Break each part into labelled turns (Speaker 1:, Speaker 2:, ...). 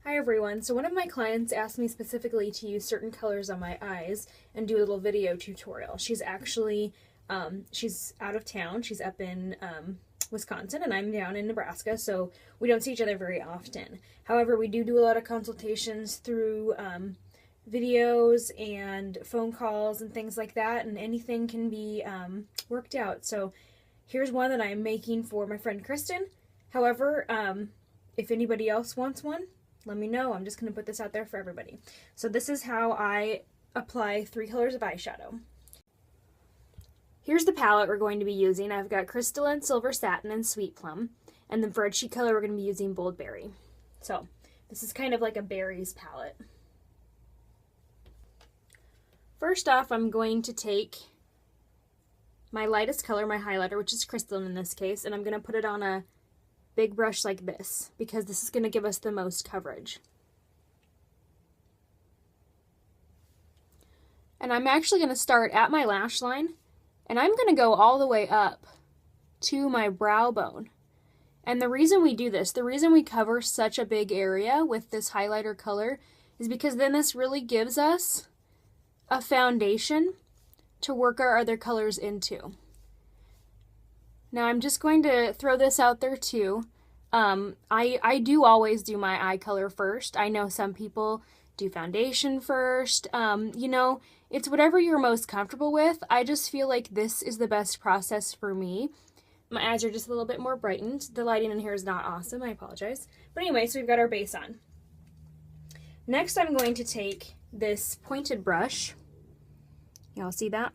Speaker 1: Hi everyone, so one of my clients asked me specifically to use certain colors on my eyes and do a little video tutorial. She's actually, she's out of town, she's up in Wisconsin and I'm down in Nebraska, so we don't see each other very often. However, we do a lot of consultations through videos and phone calls and things like that, and anything can be worked out. So here's one that I'm making for my friend Kristen. However, if anybody else wants one, let me know. I'm just going to put this out there for everybody. So this is how I apply 3 colors of eyeshadow. Here's the palette we're going to be using. I've got Crystalline, Silver Satin, and Sweet Plum. And then for a cheek color, we're going to be using Bold Berry. So this is kind of like a berries palette. First off, I'm going to take my lightest color, my highlighter, which is Crystalline in this case, and I'm going to put it on a big brush like this, because this is going to give us the most coverage. And I'm actually going to start at my lash line, and I'm going to go all the way up to my brow bone. And the reason we do this, the reason we cover such a big area with this highlighter color, is because then this really gives us a foundation to work our other colors into. Now I'm just going to throw this out there too. I do always do my eye color first. I know some people do foundation first. You know, it's whatever you're most comfortable with. I just feel like this is the best process for me. My eyes are just a little bit more brightened. The lighting in here is not awesome. I apologize. But anyway, so we've got our base on. Next, I'm going to take this pointed brush. Y'all see that?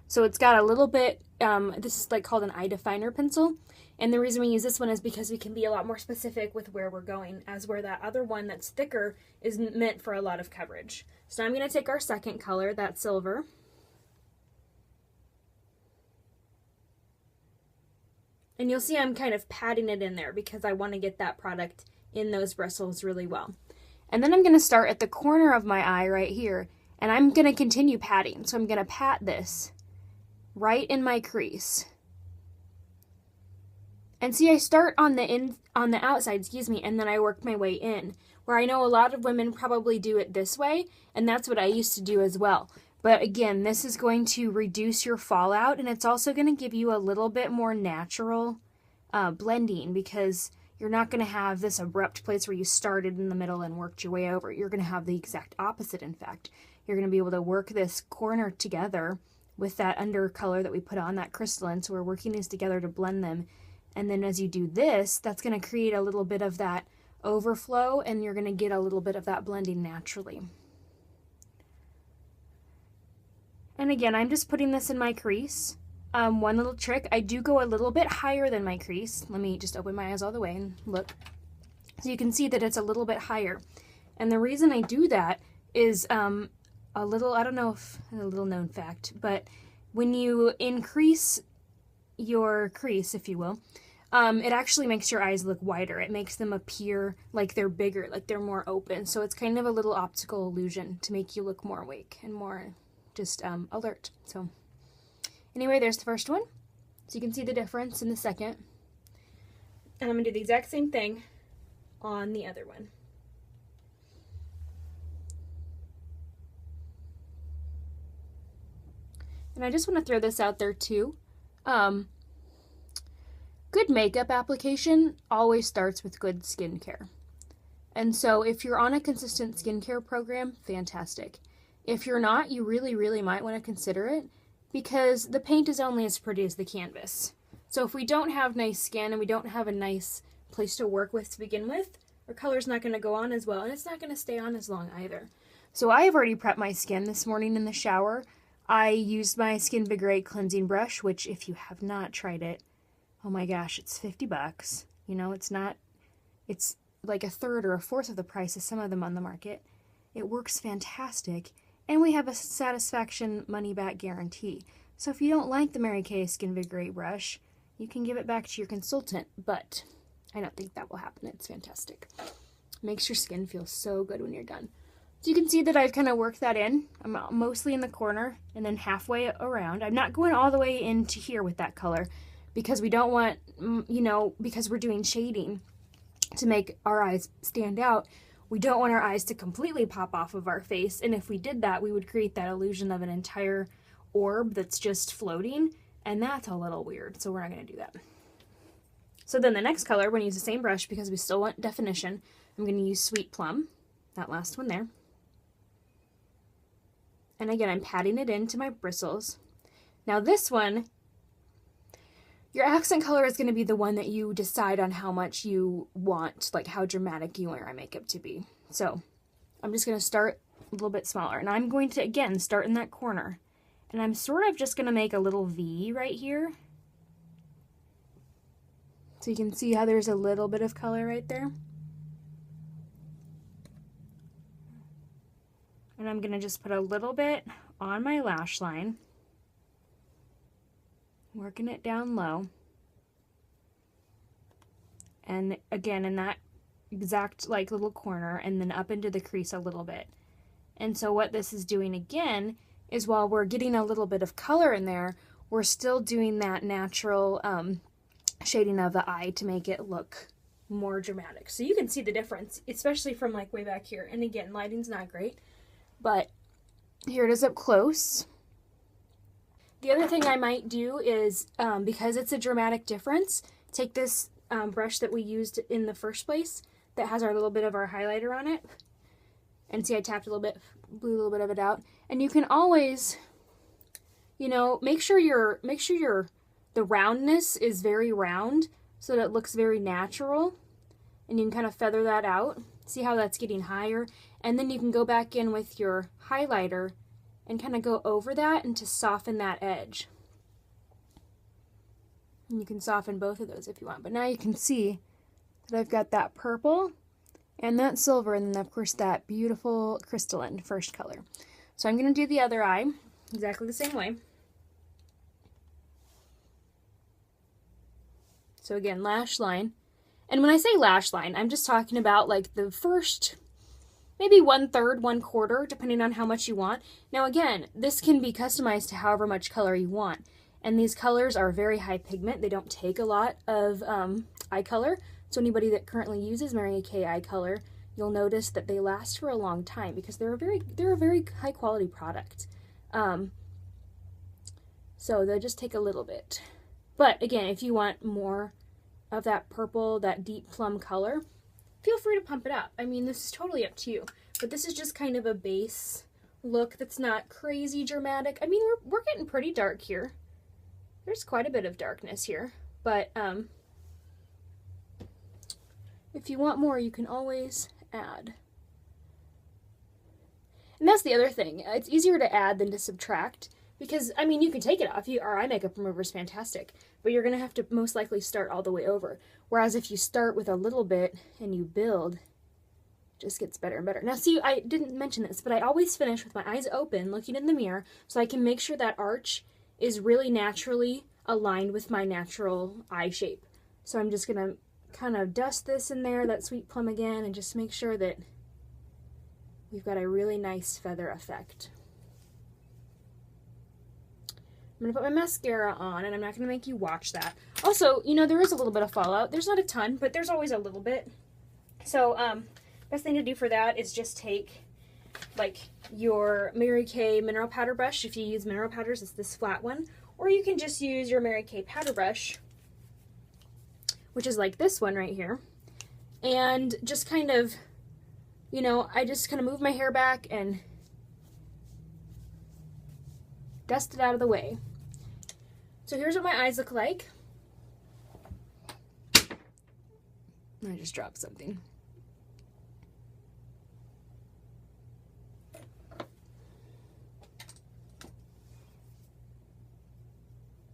Speaker 1: So it's got a little bit, this is like called an eye definer pencil. And the reason we use this one is because we can be a lot more specific with where we're going, as where that other one that's thicker is meant for a lot of coverage. So now I'm going to take our second color, that's silver. And you'll see I'm kind of patting it in there because I want to get that product in those bristles really well. And then I'm going to start at the corner of my eye right here, and I'm going to continue patting. So I'm going to pat this right in my crease. And see, I start on the outside, and then I work my way in. Where I know a lot of women probably do it this way, and that's what I used to do as well. But again, this is going to reduce your fallout, and it's also going to give you a little bit more natural blending, because you're not going to have this abrupt place where you started in the middle and worked your way over. You're going to have the exact opposite, in fact. You're going to be able to work this corner together with that under color that we put on, that crystalline. So we're working these together to blend them. And then as you do this, that's going to create a little bit of that overflow, and you're going to get a little bit of that blending naturally. And again, I'm just putting this in my crease. One little trick, I do go a little bit higher than my crease. Let me just open my eyes all the way and look. So you can see that it's a little bit higher. And the reason I do that is a little, I don't know if a little known fact, but when you increase your crease, if you will, it actually makes your eyes look wider. It makes them appear like they're bigger, like they're more open. So it's kind of a little optical illusion to make you look more awake and more just alert. So anyway, there's the first one. So you can see the difference in the second. And I'm going to do the exact same thing on the other one. And I just want to throw this out there too. Good makeup application always starts with good skincare. And so if you're on a consistent skincare program, fantastic. If you're not, you really, really might want to consider it, because the paint is only as pretty as the canvas. So if we don't have nice skin and we don't have a nice place to work with to begin with, our color's not going to go on as well, and it's not going to stay on as long either. So I have already prepped my skin this morning in the shower. I used my Skin Vigorate cleansing brush, which if you have not tried it, oh my gosh, it's $50. You know, it's like a third or a fourth of the price of some of them on the market. It works fantastic, and we have a satisfaction money-back guarantee. So if you don't like the Mary Kay Skin Vigorate brush, you can give it back to your consultant, but I don't think that will happen. It's fantastic. Makes your skin feel so good when you're done. So you can see that I've kind of worked that in. I'm mostly in the corner and then halfway around. I'm not going all the way into here with that color, because we don't want, you know, because we're doing shading to make our eyes stand out, we don't want our eyes to completely pop off of our face. And if we did that, we would create that illusion of an entire orb that's just floating. And that's a little weird. So we're not going to do that. So then the next color, we're going to use the same brush because we still want definition. I'm going to use Sweet Plum, that last one there. And again, I'm patting it into my bristles. Now this one, your accent color is going to be the one that you decide on how much you want, like how dramatic you want your eye makeup to be. So I'm just going to start a little bit smaller. And I'm going to, again, start in that corner. And I'm sort of just going to make a little V right here. So you can see how there's a little bit of color right there. And I'm going to just put a little bit on my lash line. Working it down low. And again, in that exact like little corner, and then up into the crease a little bit. And so what this is doing again is while we're getting a little bit of color in there, we're still doing that natural shading of the eye to make it look more dramatic. So you can see the difference, especially from like way back here. And again, lighting's not great, but here it is up close. The other thing I might do is, because it's a dramatic difference, take this brush that we used in the first place that has our little bit of our highlighter on it. And see, I tapped a little bit, blew a little bit of it out. And you can always, you know, make sure the roundness is very round so that it looks very natural. And you can kind of feather that out. See how that's getting higher? And then you can go back in with your highlighter and kind of go over that and to soften that edge. And you can soften both of those if you want. But now you can see that I've got that purple and that silver, and then of course that beautiful crystalline first color. So I'm going to do the other eye exactly the same way. So again, lash line. And when I say lash line, I'm just talking about like the first, maybe 1/3, 1/4, depending on how much you want. Now again, this can be customized to however much color you want. And these colors are very high pigment. They don't take a lot of eye color. So anybody that currently uses Mary Kay eye color, you'll notice that they last for a long time because they're a very high quality product. So they'll just take a little bit. But again, if you want more of that purple, that deep plum color, feel free to pump it up. I mean, this is totally up to you. But this is just kind of a base look that's not crazy dramatic. I mean, we're getting pretty dark here. There's quite a bit of darkness here. But if you want more, you can always add. And that's the other thing. It's easier to add than to subtract. Because, I mean, you can take it off. Our eye makeup remover is fantastic. But you're going to have to most likely start all the way over. Whereas if you start with a little bit and you build, it just gets better and better. Now, see, I didn't mention this, but I always finish with my eyes open, looking in the mirror, so I can make sure that arch is really naturally aligned with my natural eye shape. So I'm just going to kind of dust this in there, that sweet plum again, and just make sure that we've got a really nice feather effect. I'm going to put my mascara on, and I'm not going to make you watch that. Also, you know, there is a little bit of fallout. There's not a ton, but there's always a little bit. So, best thing to do for that is just take, like, your Mary Kay mineral powder brush. If you use mineral powders, it's this flat one. Or you can just use your Mary Kay powder brush, which is like this one right here. And just kind of, you know, I just kind of move my hair back and dust it out of the way. So here's what my eyes look like. I just dropped something.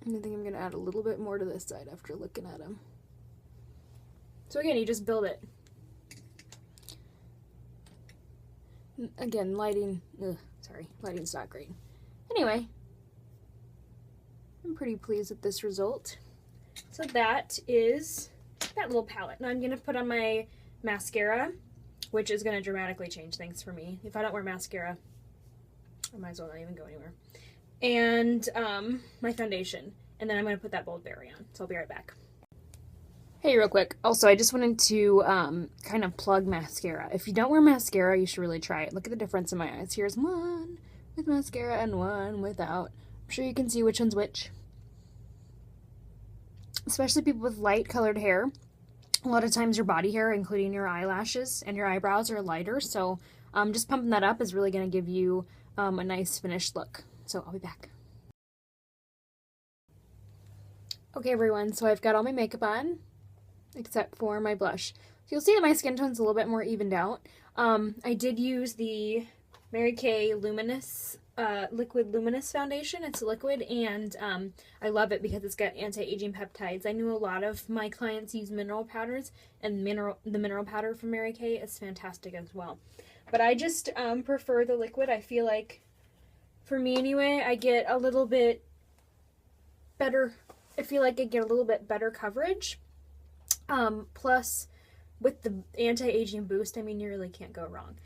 Speaker 1: And I think I'm going to add a little bit more to this side after looking at them. So again, you just build it. Again, lighting's not great. Anyway, I'm pretty pleased with this result. So that is that little palette. Now I'm going to put on my mascara, which is going to dramatically change things for me. If I don't wear mascara, I might as well not even go anywhere. And my foundation. And then I'm going to put that bold berry on. So I'll be right back. Hey, real quick. Also, I just wanted to kind of plug mascara. If you don't wear mascara, you should really try it. Look at the difference in my eyes. Here's one with mascara and one without. I'm sure you can see which one's which. Especially people with light colored hair. A lot of times your body hair, including your eyelashes and your eyebrows, are lighter. So just pumping that up is really going to give you a nice finished look. So I'll be back. Okay, everyone. So I've got all my makeup on, except for my blush. So you'll see that my skin tone's a little bit more evened out. I did use the Mary Kay Luminous, Liquid Luminous Foundation. It's a liquid, and I love it because it's got anti-aging peptides. I knew a lot of my clients use mineral powders, and the mineral powder from Mary Kay is fantastic as well. But I just prefer the liquid. I feel like, for me anyway, I get a little bit better, I feel like I get a little bit better coverage. Plus, with the anti-aging boost, I mean, you really can't go wrong.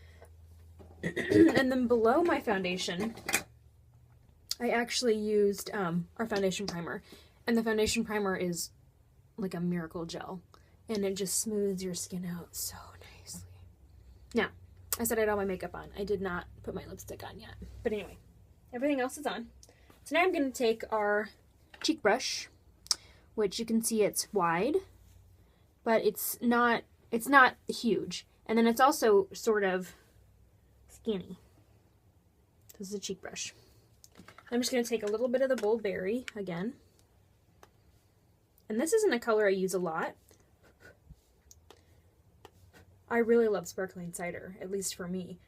Speaker 1: And then below my foundation, I actually used our foundation primer. And the foundation primer is like a miracle gel. And it just smooths your skin out so nicely. Now, I said I had all my makeup on. I did not put my lipstick on yet. But anyway, everything else is on. So now I'm going to take our cheek brush, which you can see it's wide, but it's not huge. And then it's also sort of skinny. This is a cheek brush. I'm just going to take a little bit of the Bold Berry again. And this isn't a color I use a lot. I really love sparkling cider, at least for me.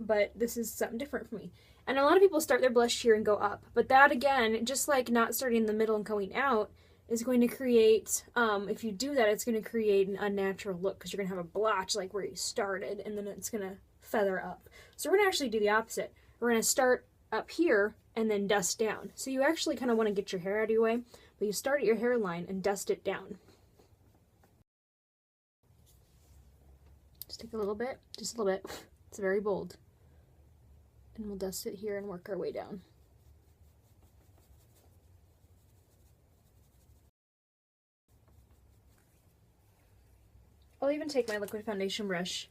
Speaker 1: But this is something different for me. And a lot of people start their blush here and go up. But that, again, just like not starting in the middle and going out, is going to create, if you do that, it's going to create an unnatural look because you're going to have a blotch like where you started, and then it's going to feather up. So we're going to actually do the opposite. We're going to start up here and then dust down. So you actually kind of want to get your hair out of your way, but you start at your hairline and dust it down. Just take a little bit, just a little bit. It's very bold. And we'll dust it here and work our way down. I'll even take my liquid foundation brush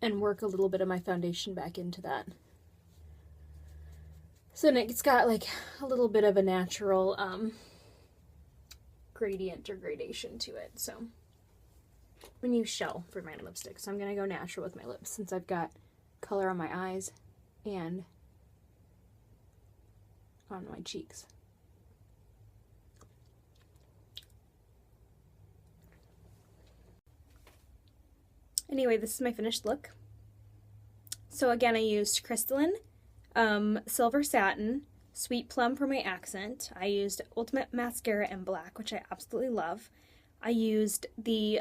Speaker 1: and work a little bit of my foundation back into that. So then it's got like a little bit of a natural gradient or gradation to it. So I'm going to use Shell for my lipstick. So I'm going to go natural with my lips since I've got color on my eyes and on my cheeks. Anyway, this is my finished look. So again, I used Crystalline, Silver Satin, Sweet Plum for my accent. I used Ultimate Mascara in black, which I absolutely love. I used the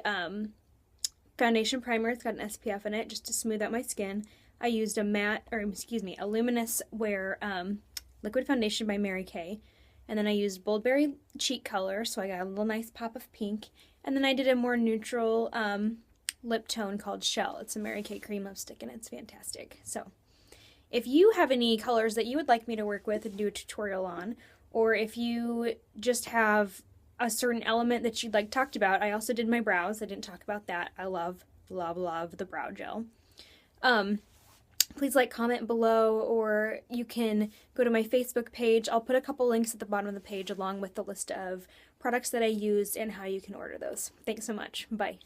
Speaker 1: foundation primer. It's got an SPF in it just to smooth out my skin. I used a a Luminous Wear liquid foundation by Mary Kay. And then I used Bold Berry cheek color, so I got a little nice pop of pink. And then I did a more neutral lip tone called Shell. It's a Mary Kay cream lipstick, and it's fantastic. So if you have any colors that you would like me to work with and do a tutorial on, or if you just have a certain element that you'd like talked about, I also did my brows. I didn't talk about that. I love the brow gel. Please like, comment below, or you can go to my Facebook page. I'll put a couple links at the bottom of the page along with the list of products that I used and how you can order those. Thanks so much. Bye.